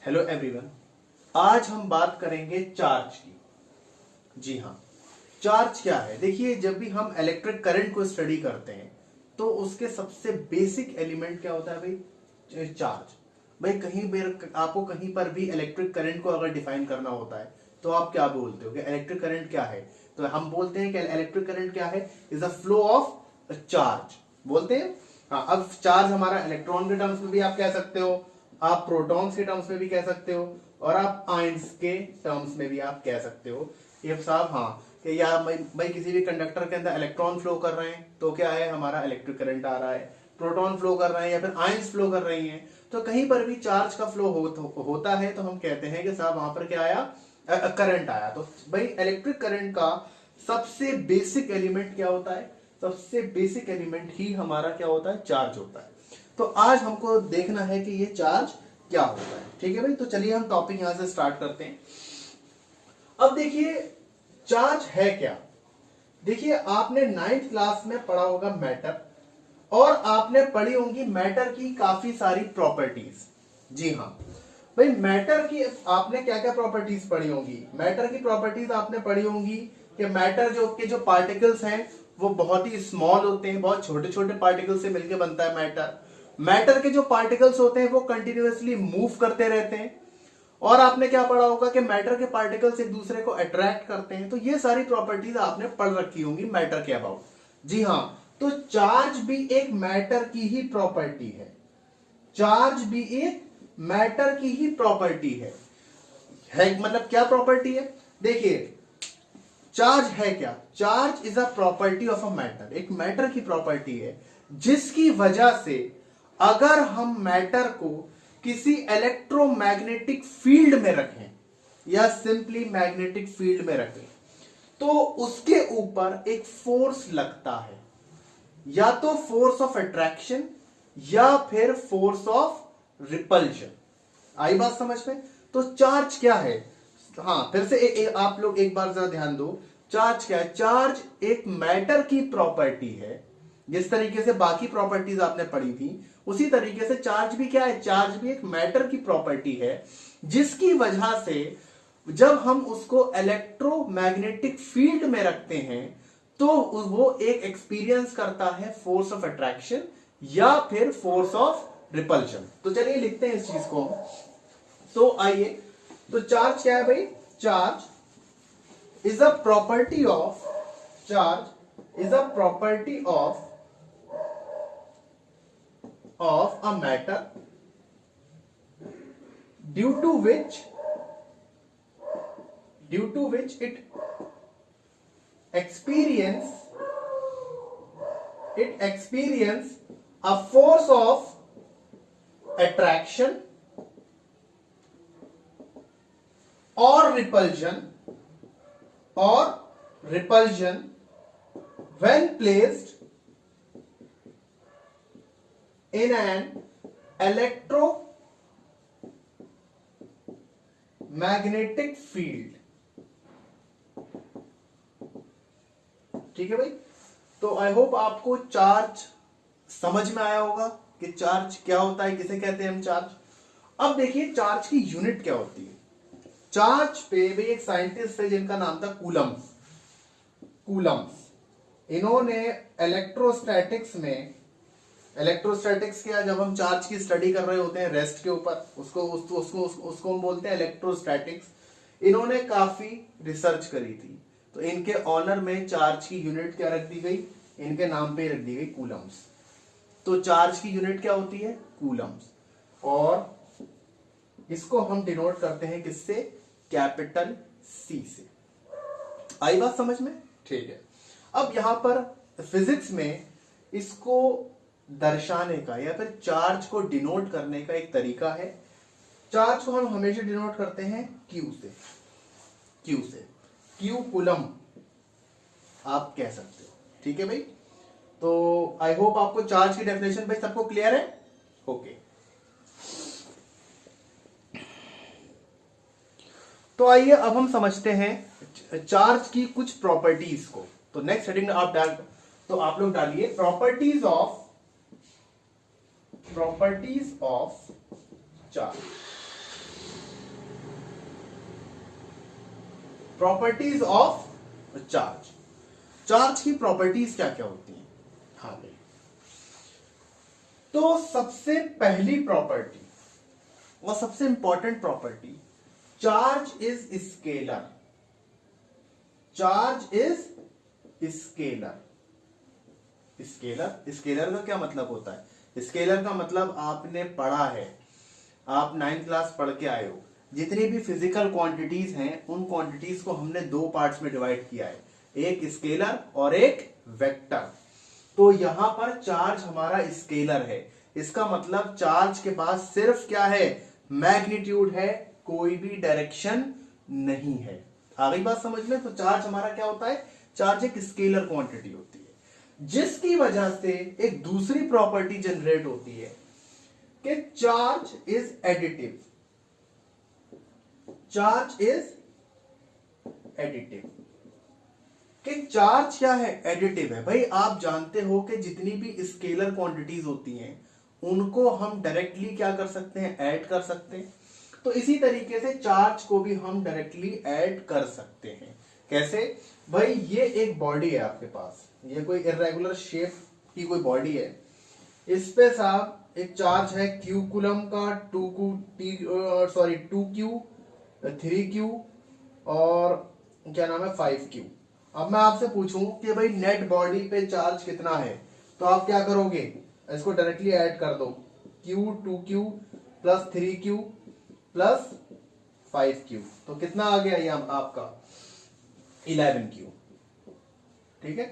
Hello everyone. आज हम बात करेंगे चार्ज की। जी हाँ, चार्ज क्या है? देखिए, जब भी हम इलेक्ट्रिक करंट को स्टडी करते हैं तो उसके सबसे बेसिक एलिमेंट क्या होता है भाई? चार्ज। भाई कहीं भी आपको कहीं पर भी इलेक्ट्रिक करंट को अगर डिफाइन करना होता है तो आप क्या बोलते हो कि इलेक्ट्रिक करंट क्या है? तो हम बोलते हैं कि इलेक्ट्रिक करंट क्या है? Is a flow of charge, बोलते हैं। हाँ, अब चार्ज हमारा इलेक्ट्रॉन के टर्म्स में भी आप कह सकते हो, आप प्रोटॉन्स के टर्म्स में भी कह सकते हो, और आप आयंस के टर्म्स में भी आप कह सकते हो। ये साहब हाँ, कि या भाई किसी भी कंडक्टर के अंदर इलेक्ट्रॉन फ्लो कर रहे हैं तो क्या है, हमारा इलेक्ट्रिक करंट आ रहा है। प्रोटॉन फ्लो कर रहे हैं या फिर आयंस फ्लो कर रही हैं, तो कहीं पर भी चार्ज का फ्लो होता है तो हम कहते हैं कि साहब वहां पर क्या आया? करंट आया। तो भाई इलेक्ट्रिक करंट का सबसे बेसिक एलिमेंट क्या होता है? सबसे बेसिक एलिमेंट ही हमारा क्या होता है? चार्ज होता है। तो आज हमको देखना है कि ये चार्ज क्या होता है। ठीक है भाई, तो चलिए हम टॉपिक यहां से स्टार्ट करते हैं। अब देखिए, चार्ज है क्या? देखिए, आपने 9th क्लास में पढ़ा होगा मैटर, और आपने पढ़ी होंगी मैटर की काफी सारी प्रॉपर्टीज। जी हाँ भाई, मैटर की आपने क्या क्या प्रॉपर्टीज पढ़ी होंगी? मैटर की प्रॉपर्टीज आपने पढ़ी होंगी कि मैटर जो पार्टिकल्स हैं वो बहुत ही स्मॉल होते हैं, बहुत छोटे छोटे पार्टिकल से मिलकर बनता है मैटर। मैटर के जो पार्टिकल्स होते हैं वो कंटिन्यूअसली मूव करते रहते हैं। और आपने क्या पढ़ा होगा कि मैटर के पार्टिकल्स एक दूसरे को अट्रैक्ट करते हैं। तो ये सारी प्रॉपर्टीज आपने पढ़ रखी होंगी मैटर के अबाउट। जी हाँ, तो चार्ज भी एक मैटर की ही प्रॉपर्टी है। चार्ज भी एक मैटर की ही प्रॉपर्टी है मतलब क्या प्रॉपर्टी है? देखिए, चार्ज है क्या? Charge is a property of a matter, एक मैटर की प्रॉपर्टी है जिसकी वजह से अगर हम मैटर को किसी इलेक्ट्रोमैग्नेटिक फील्ड में रखें या सिंपली मैग्नेटिक फील्ड में रखें तो उसके ऊपर एक फोर्स लगता है, या तो फोर्स ऑफ अट्रैक्शन या फिर फोर्स ऑफ रिपल्शन। आई बात समझ में? तो चार्ज क्या है? हाँ, फिर से आप लोग एक बार जरा ध्यान दो। चार्ज क्या है? चार्ज एक मैटर की प्रॉपर्टी है। जिस तरीके से बाकी प्रॉपर्टीज आपने पढ़ी थी उसी तरीके से चार्ज भी क्या है? चार्ज भी एक मैटर की प्रॉपर्टी है जिसकी वजह से जब हम उसको इलेक्ट्रोमैग्नेटिक फील्ड में रखते हैं तो वो एक एक्सपीरियंस करता है फोर्स ऑफ अट्रैक्शन या फिर फोर्स ऑफ रिपल्शन। तो चलिए लिखते हैं इस चीज को। तो आइए, तो चार्ज क्या है भाई? Charge is a property of a matter due to which it experience a force of attraction or repulsion when placed in an electromagnetic field। ठीक है भाई, तो आई होप आपको चार्ज समझ में आया होगा कि चार्ज क्या होता है, किसे कहते हैं हम चार्ज। अब देखिए, चार्ज की यूनिट क्या होती है। चार्ज पे भी एक साइंटिस्ट है जिनका नाम था कूलम्स। इन्होंने इलेक्ट्रोस्टैटिक्स क्या, जब हम चार्ज की स्टडी कर रहे होते हैं रेस्ट के ऊपर, उसको हम बोलते हैं इलेक्ट्रोस्टैटिक्स। इन्होंने काफी रिसर्च करी थी, तो इनके ऑनर में चार्ज की यूनिट क्या रख दी गई? इनके नाम पे रख दी गई कूलम्स। तो चार्ज की यूनिट क्या होती है? कूलम्स। और इसको हम डिनोट करते हैं किससे? कैपिटल सी से। आई बात समझ में? ठीक है। अब यहां पर फिजिक्स में इसको दर्शाने का या फिर चार्ज को डिनोट करने का एक तरीका है। चार्ज को हम हमेशा डिनोट करते हैं क्यू से। क्यू कूलम आप कह सकते हो। ठीक है भाई, तो आई होप आपको चार्ज की डेफिनेशन भाई सबको क्लियर है। ओके, तो आइए अब हम समझते हैं चार्ज की कुछ प्रॉपर्टीज को। तो नेक्स्ट हेडिंग आप लोग डालिए properties of charge. Properties of charge. Charge की प्रॉपर्टीज क्या क्या होती हैं? हाँ भाई, तो सबसे पहली प्रॉपर्टी और सबसे important property, charge is scalar. Charge is scalar. Scalar का क्या मतलब होता है? स्केलर का मतलब आपने पढ़ा है, आप 9th क्लास पढ़ के आए हो, जितनी भी फिजिकल क्वांटिटीज हैं उन क्वांटिटीज को हमने दो पार्ट्स में डिवाइड किया है, एक स्केलर और एक वेक्टर। तो यहां पर चार्ज हमारा स्केलर है, इसका मतलब चार्ज के पास सिर्फ क्या है? मैग्नीट्यूड है, कोई भी डायरेक्शन नहीं है। आ गई बात समझ में? तो चार्ज हमारा क्या होता है? चार्ज एक स्केलर क्वांटिटी होती है, जिसकी वजह से एक दूसरी प्रॉपर्टी जनरेट होती है कि charge is additive. Charge is additive. कि चार्ज क्या है? एडिटिव है। भाई आप जानते हो कि जितनी भी स्केलर क्वांटिटीज होती हैं उनको हम डायरेक्टली क्या कर सकते हैं? ऐड कर सकते हैं। तो इसी तरीके से चार्ज को भी हम डायरेक्टली ऐड कर सकते हैं। कैसे? भाई ये एक बॉडी है आपके पास, ये कोई इर्रेगुलर शेप की कोई बॉडी है, इस पे साहब एक चार्ज है क्यू कूलम का, 2Q 3Q और क्या नाम है 5Q। अब मैं आपसे पूछूं कि भाई नेट बॉडी पे चार्ज कितना है, तो आप क्या करोगे? इसको डायरेक्टली ऐड कर दो, Q 2Q plus 3Q plus 5Q, तो कितना आ गया ये आपका? 11Q। ठीक है,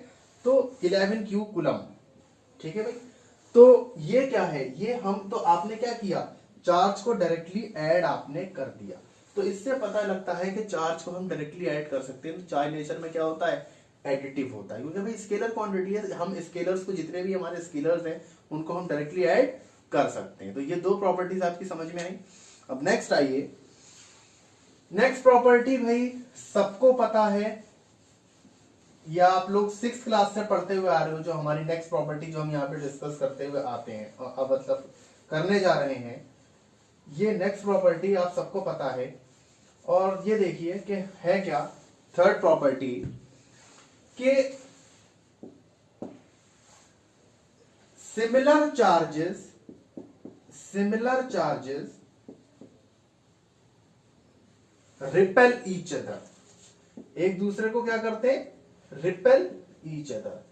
तो 11Q कूलम। ठीक है भाई, तो ये क्या है? ये हम तो आपने क्या किया? चार्ज को डायरेक्टली ऐड आपने कर दिया। तो इससे पता लगता है कि चार्ज को हम डायरेक्टली ऐड कर सकते हैं। तो चार्ज नेचर में क्या होता है? एडिटिव होता है, क्योंकि भाई स्केलर क्वांटिटी है, हम स्केलर्स को, जितने भी हमारे स्केलर्स हैं उनको हम डायरेक्टली ऐड कर सकते हैं। तो ये दो प्रॉपर्टीज आपकी समझ में आई। अब नेक्स्ट आइए, नेक्स्ट प्रॉपर्टी भाई सबको पता है, या आप लोग 6th क्लास से पढ़ते हुए आ रहे हो, जो हमारी नेक्स्ट प्रॉपर्टी जो हम यहाँ पे डिस्कस करते हुए आते हैं, अब मतलब करने जा रहे हैं, ये नेक्स्ट प्रॉपर्टी आप सबको पता है। और ये देखिए कि है क्या? थर्ड प्रॉपर्टी के similar charges repel each other. एक दूसरे को क्या करते हैं? Repel each other.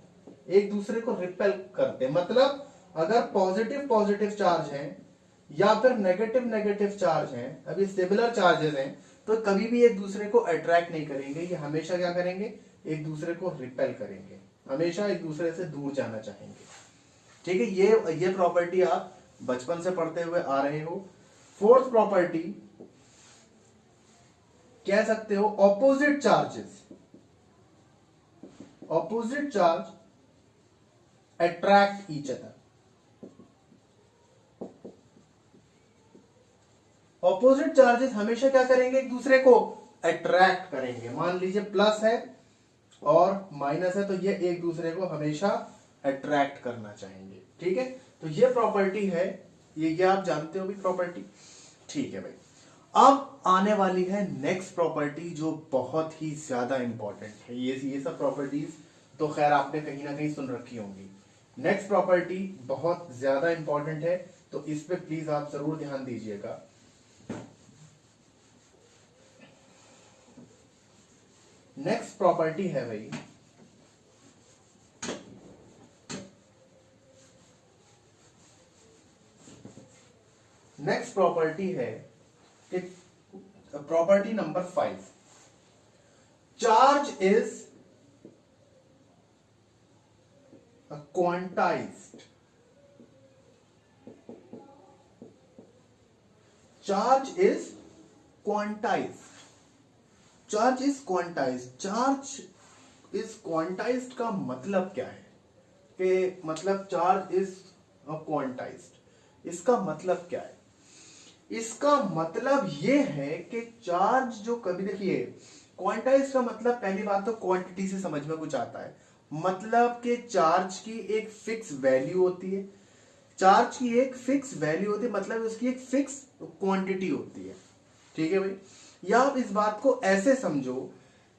एक दूसरे को रिपेल करते, मतलब अगर पॉजिटिव चार्ज है या फिर नेगेटिव चार्ज है, अभी सिमिलर चार्जेस हैं, तो कभी भी एक दूसरे को अट्रैक्ट नहीं करेंगे, ये हमेशा क्या करेंगे? एक दूसरे को रिपेल करेंगे, हमेशा एक दूसरे से दूर जाना चाहेंगे। ठीक है, ये प्रॉपर्टी आप बचपन से पढ़ते हुए आ रहे हो। फोर्थ प्रॉपर्टी कह सकते हो opposite charge attract each other. Opposite charges हमेशा क्या करेंगे? एक दूसरे को अट्रैक्ट करेंगे। मान लीजिए प्लस है और माइनस है, तो ये एक दूसरे को हमेशा अट्रैक्ट करना चाहेंगे। ठीक है, तो ये प्रॉपर्टी है, ये आप जानते हो भी प्रॉपर्टी। ठीक है भाई, अब आने वाली है नेक्स्ट प्रॉपर्टी जो बहुत ही ज्यादा इंपॉर्टेंट है। ये सब प्रॉपर्टीज तो खैर आपने कहीं ना कहीं सुन रखी होंगी। नेक्स्ट प्रॉपर्टी बहुत ज्यादा इंपॉर्टेंट है, तो इस पे प्लीज आप जरूर ध्यान दीजिएगा। नेक्स्ट प्रॉपर्टी है भाई नेक्स्ट प्रॉपर्टी है कि property number 5, charge is quantized. Charge is quantized. Charge is quantized. Charge is quantized का मतलब क्या है? कि मतलब चार्ज इज क्वांटाइज्ड, इसका मतलब क्या है? इसका मतलब यह है कि चार्ज जो, कभी देखिए क्वांटाइज का मतलब पहली बात तो क्वांटिटी से समझ में कुछ आता है, मतलब कि चार्ज की एक फिक्स वैल्यू होती है। चार्ज की एक फिक्स वैल्यू होती है, मतलब उसकी एक फिक्स क्वांटिटी होती है। ठीक है भाई, या आप इस बात को ऐसे समझो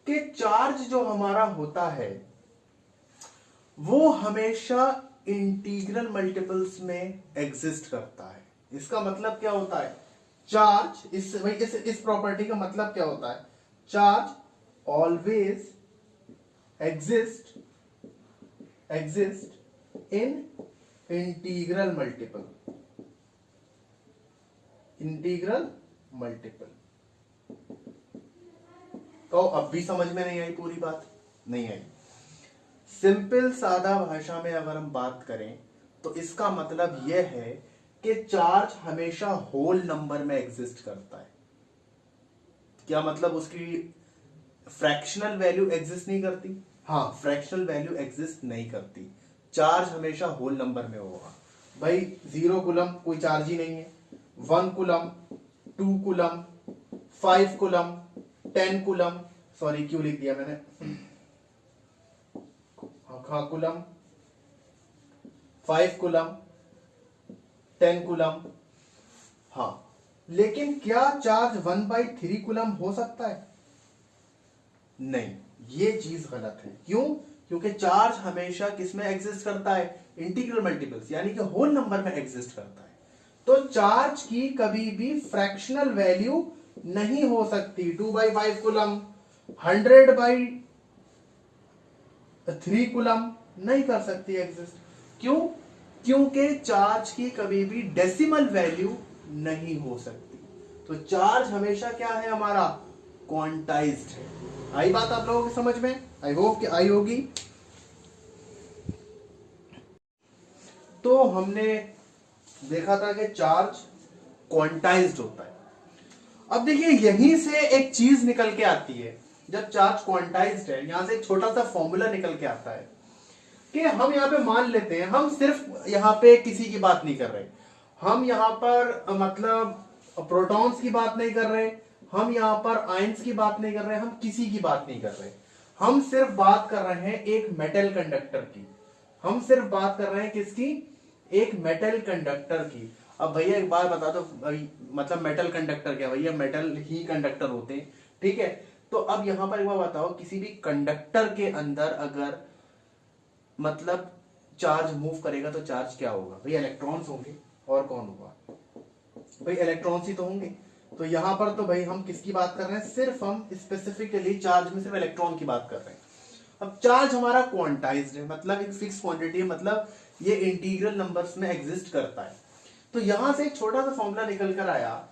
कि चार्ज जो हमारा होता है वो हमेशा इंटीग्रल मल्टीपल्स में एग्जिस्ट करता है। इसका मतलब क्या होता है? चार्ज इस प्रॉपर्टी का मतलब क्या होता है? Charge always exist in integral multiple. तो अब भी समझ में नहीं आई पूरी बात? नहीं आई। सिंपल सादा भाषा में अगर हम बात करें तो इसका मतलब यह है कि चार्ज हमेशा होल नंबर में एग्जिस्ट करता है। क्या मतलब? उसकी फ्रैक्शनल वैल्यू एग्जिस्ट नहीं करती? हाँ, फ्रैक्शनल वैल्यू एग्जिस्ट नहीं करती। चार्ज हमेशा होल नंबर में होगा। भाई 0 कूलम कोई चार्ज ही नहीं है, 1 coulomb, 2 coulomb, 5 coulomb, 10 coulomb, sorry क्यों लिख दिया मैंने, हाँ कूलम, 5 कूलम, 10 कूलम। हाँ, लेकिन क्या चार्ज 1/3 कूलम हो सकता है? नहीं, ये चीज गलत है। क्यों? क्योंकि चार्ज हमेशा किसमें एग्जिस्ट करता है? इंटीग्रल मल्टीपल्स, यानी कि होल नंबर में एग्जिस्ट करता है। तो चार्ज की कभी भी फ्रैक्शनल वैल्यू नहीं हो सकती। 2/5 कूलम, 100/3 कूलम नहीं कर सकती एग्जिस्ट। क्यों? क्योंकि चार्ज की कभी भी डेसिमल वैल्यू नहीं हो सकती। तो चार्ज हमेशा क्या है हमारा? क्वांटाइज्ड है। आई बात आप लोगों की समझ में? आई होप कि आई होगी। तो हमने देखा था कि चार्ज क्वांटाइज्ड होता है। अब देखिए यहीं से एक चीज निकल के आती है। जब चार्ज क्वांटाइज्ड है, यहां से एक छोटा सा फॉर्मूला निकल के आता है कि हम यहां पे मान लेते हैं, हम सिर्फ यहां पे किसी की बात नहीं कर रहे, हम यहां पर मतलब प्रोटॉन्स की बात नहीं कर रहे, हम यहां पर आयंस की बात नहीं कर रहे, हम किसी की बात नहीं कर रहे, हम सिर्फ बात कर रहे हैं एक मेटल कंडक्टर की। हम सिर्फ बात कर रहे हैं किसकी? एक मेटल कंडक्टर की। अब भैया एक बात बता दो, मतलब मेटल कंडक्टर क्या? भैया मेटल ही कंडक्टर होते हैं, ठीक है। तो अब यहां पर एक बात बताओ, किसी भी कंडक्टर के अंदर अगर मतलब चार्ज मूव करेगा तो चार्ज क्या होगा? भाई इलेक्ट्रॉन्स होंगे, और कौन होगा? भाई इलेक्ट्रॉन्स ही तो होंगे। तो यहां पर तो भाई हम किसकी बात कर रहे हैं? सिर्फ हम स्पेसिफिकली चार्ज में सिर्फ इलेक्ट्रॉन की बात कर रहे हैं। अब चार्ज हमारा क्वांटाइज्ड है, मतलब एक फिक्स क्वांटिटी है, मतलब ये इंटीग्रल नंबर्स में एग्जिस्ट करता है। तो यहां से एक छोटा सा फॉर्मूला निकल कर आया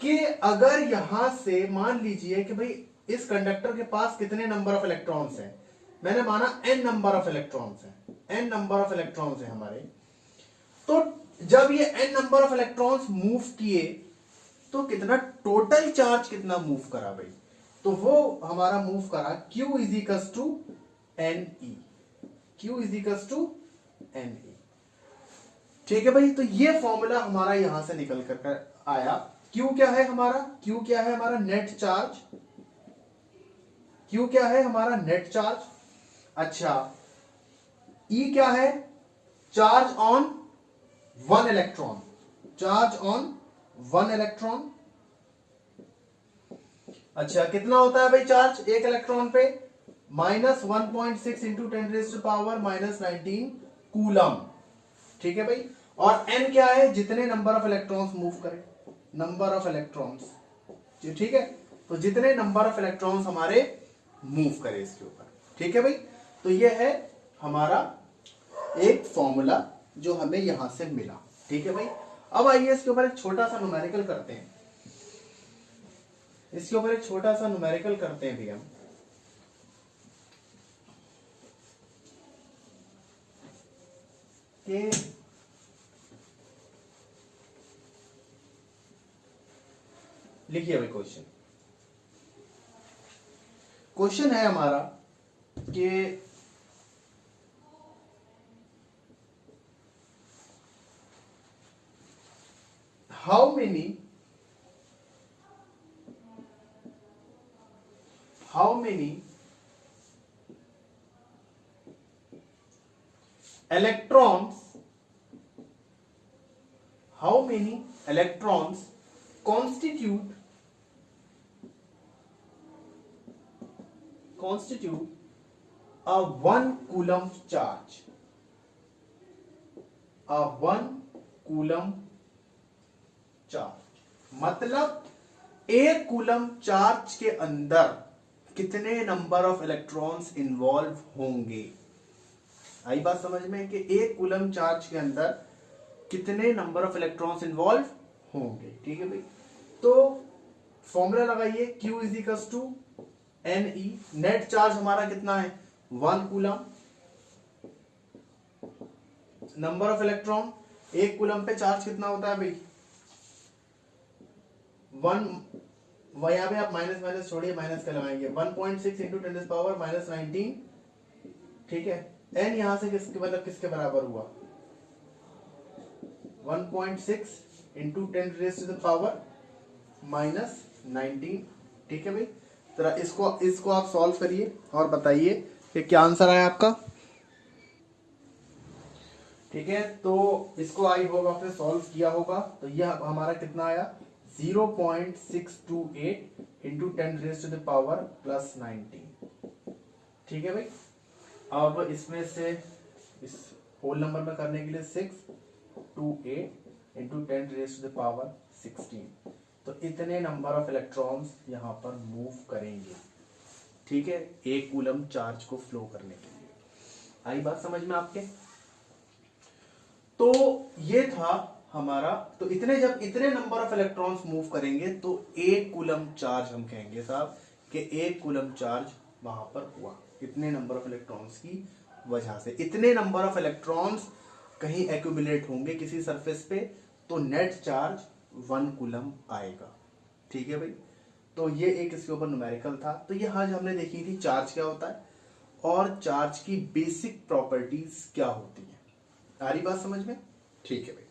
कि अगर यहां से मान लीजिए कि भाई इस कंडक्टर के पास कितने नंबर ऑफ इलेक्ट्रॉन्स हैं, मैंने माना n नंबर ऑफ इलेक्ट्रॉन्स हैं, n नंबर ऑफ इलेक्ट्रॉन्स हैं हमारे। तो जब ये n number of electrons move किए तो कितना टोटल चार्ज कितना मूव करा भाई? तो वो हमारा मूव करा Q is equals to NE। Q is equals to NE। ठीक है भाई, तो ये फॉर्मूला हमारा यहां से निकल कर आया। Q क्या है हमारा? Q क्या है हमारा? Net charge. Q क्या है हमारा? Net charge. अच्छा, E क्या है? Charge on 1 electron. Charge on 1 electron. अच्छा, कितना होता है भाई चार्ज एक इलेक्ट्रॉन पे? -1.6 इंटू 10⁻⁻19 कूलम। ठीक है भाई। और n क्या है? जितने नंबर ऑफ इलेक्ट्रॉन्स मूव करें, नंबर ऑफ इलेक्ट्रॉन्स। ठीक है, तो जितने नंबर ऑफ इलेक्ट्रॉन्स हमारे मूव करें इसके ऊपर। ठीक है भाई, तो ये है हमारा एक फॉर्मूला जो हमें यहां से मिला। ठीक है भाई, अब आइए इसके ऊपर एक छोटा सा न्यूमेरिकल करते हैं। इसके ऊपर एक छोटा सा न्यूमेरिकल करते हैं भी हम। कि लिखिए भाई क्वेश्चन। क्वेश्चन है हमारा कि how many electrons constitute constitute a 1 coulomb charge. A 1 coulomb charge मतलब 1 कूलम चार्ज के अंदर कितने नंबर ऑफ इलेक्ट्रॉन्स इन्वॉल्व होंगे। आई बात समझ में कि 1 कूलम चार्ज के अंदर कितने नंबर ऑफ इलेक्ट्रॉन्स इन्वॉल्व होंगे। ठीक है भाई, तो फॉर्मूला लगाइए, Q is equals to NE। Net charge हमारा कितना है 1 coulomb, number of electron 1 coulomb पे चार्ज कितना होता है भाई 1, यहां पे आप माइनस माइनस छोड़िए, माइनस का लगाएंगे 1.6 इंटू 10⁻⁻19। ठीक है, n यहां से किसके मतलब किसके बराबर हुआ 1.6 इंटू 10⁻⁻19। ठीक है भाई, जरा इसको आप सॉल्व करिए और बताइए कि क्या आंसर आया आपका। ठीक है, तो इसको आई होगा आपने सॉल्व किया होगा, तो यह हमारा कितना आया 0.628 इंटू 10⁻⁻19। ठीक है भाई, अब इसमें से इस होल नंबर में करने के लिए 628 इंटू 10⁻16, तो इतने नंबर ऑफ इलेक्ट्रॉन्स यहां पर मूव करेंगे। ठीक है, 1 कूलम चार्ज को फ्लो करने के लिए। आई बात समझ में आपके। तो ये था हमारा, तो जब इतने नंबर ऑफ इलेक्ट्रॉन्स मूव करेंगे तो 1 कूलम चार्ज हम कहेंगे साहब कि 1 कूलम चार्ज वहां पर हुआ, इतने नंबर ऑफ इलेक्ट्रॉन्स की वजह से। इतने नंबर ऑफ इलेक्ट्रॉन्स कहीं एक्यूमुलेट होंगे किसी सरफेस पे, तो नेट चार्ज 1 कूलम आएगा। ठीक है भाई, तो ये एक इसके ऊपर न्यूमेरिकल था। तो ये आज हमने देखी थी चार्ज क्या होता है और चार्ज की बेसिक प्रॉपर्टीज क्या होती है। आ रही बात समझ में। ठीक है भाई।